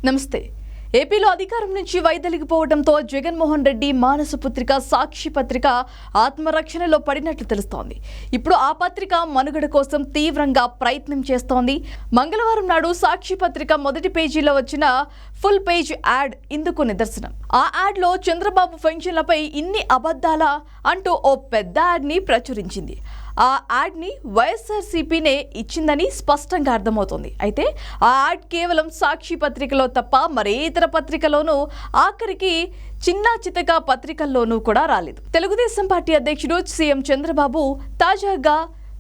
నమస్తే. ఏపీలో అధికారం నుంచి వైదొలిగిపోవడంతో జగన్మోహన్ రెడ్డి మానస పుత్రిక సాక్షి పత్రిక ఆత్మరక్షణలో పడినట్లు తెలుస్తోంది. ఇప్పుడు ఆ పత్రిక మనుగడ కోసం తీవ్రంగా ప్రయత్నం చేస్తోంది. మంగళవారం నాడు సాక్షి పత్రిక మొదటి పేజీలో వచ్చిన ఫుల్ పేజ్ యాడ్ ఇందుకు నిదర్శనం. ఆ యాడ్లో చంద్రబాబు పెన్షన్లపై ఇన్ని అబద్ధాలా అంటూ ఓ పెద్ద యాడ్ని ప్రచురించింది. ఆ యాడ్ని వైఎస్ఆర్సీపీనే ఇచ్చిందని స్పష్టంగా అర్థమవుతోంది. అయితే ఆ యాడ్ కేవలం సాక్షి పత్రికలో తప్ప మరే ఇతర పత్రికలోనూ, ఆఖరికి చిన్న చితక పత్రికల్లోనూ కూడా రాలేదు. తెలుగుదేశం పార్టీ అధ్యక్షుడు సీఎం చంద్రబాబు తాజాగా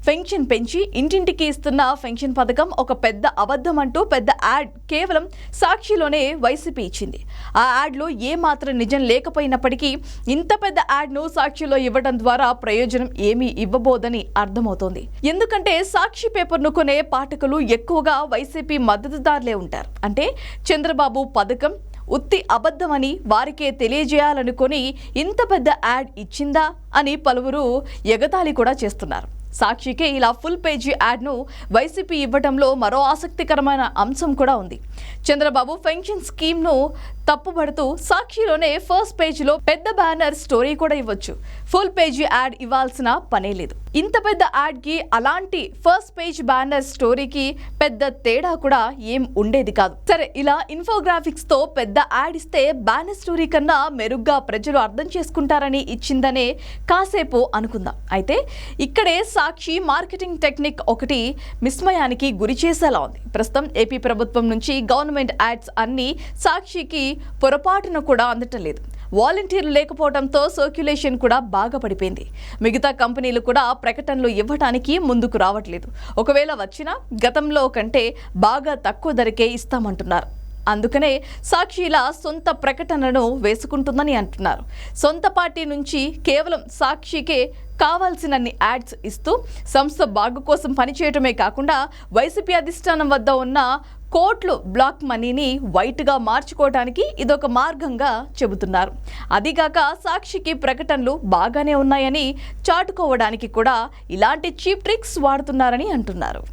పెన్షన్ పెంచి ఇంటింటికి ఇస్తున్న పెన్షన్ పథకం ఒక పెద్ద అబద్ధం అంటూ పెద్ద యాడ్ కేవలం సాక్షిలోనే వైసీపీ ఇచ్చింది. ఆ యాడ్లో ఏమాత్రం నిజం లేకపోయినప్పటికీ ఇంత పెద్ద యాడ్ను సాక్షిలో ఇవ్వడం ద్వారా ప్రయోజనం ఏమీ ఇవ్వబోదని అర్థమవుతోంది. ఎందుకంటే సాక్షి పేపర్ను కొనే పాఠకులు ఎక్కువగా వైసీపీ మద్దతుదారులే ఉంటారు. అంటే చంద్రబాబు పథకం ఉత్తి అబద్ధమని వారికే తెలియజేయాలనుకొని ఇంత పెద్ద యాడ్ ఇచ్చిందా అని పలువురు ఎగతాళి కూడా చేస్తున్నారు. సాక్షికే ఇలా ఫుల్ పేజీ యాడ్ను వైసీపీ ఇవ్వడంలో మరో ఆసక్తికరమైన అంశం కూడా ఉంది. చంద్రబాబు పెన్షన్ స్కీమ్ను తప్పుపడుతూ సాక్షిలోనే ఫస్ట్ పేజీలో పెద్ద బ్యానర్ స్టోరీ కూడా ఇవ్వచ్చు. ఫుల్ పేజీ యాడ్ ఇవ్వాల్సిన పనే లేదు. ఇంత పెద్ద యాడ్కి అలాంటి ఫస్ట్ పేజ్ బ్యానర్ స్టోరీకి పెద్ద తేడా కూడా ఏం ఉండేది కాదు. సరే, ఇలా ఇన్ఫోగ్రాఫిక్స్తో పెద్ద యాడ్ ఇస్తే బ్యానర్ స్టోరీ కన్నా మెరుగ్గా ప్రజలు అర్థం చేసుకుంటారని ఇచ్చిందనే కాసేపు అనుకుందాం. అయితే ఇక్కడే సాక్షి మార్కెటింగ్ టెక్నిక్ ఒకటి విస్మయానికి గురి చేసేలా ఉంది. ప్రస్తుతం ఏపీ ప్రభుత్వం నుంచి గవర్నమెంట్ యాడ్స్ అన్ని సాక్షికి పొరపాటున కూడా అందటం లేదు. వాలంటీర్లు లేకపోవడంతో సర్క్యులేషన్ కూడా బాగా పడిపోయింది. మిగతా కంపెనీలు కూడా ప్రకటనలు ఇవ్వడానికి ముందుకు రావట్లేదు. ఒకవేళ వచ్చినా గతంలో కంటే బాగా తక్కువ ధరకే ఇస్తామంటున్నారు. అందుకనే సాక్షి ఇలా సొంత ప్రకటనలను వేసుకుంటుందని అంటున్నారు. సొంత పార్టీ నుంచి కేవలం సాక్షికే కావాల్సినన్ని యాడ్స్ ఇస్తూ సంస్థ బాగు కోసం పనిచేయటమే కాకుండా వైసీపీ అధిష్టానం వద్ద ఉన్న కోట్లు బ్లాక్ మనీని వైట్గా మార్చుకోవడానికి ఇదొక మార్గంగా చెబుతున్నారు. అదిగాక సాక్షికి ప్రకటనలు బాగానే ఉన్నాయని చాటుకోవడానికి కూడా ఇలాంటి చీప్ ట్రిక్స్ వాడుతున్నారని అంటున్నారు.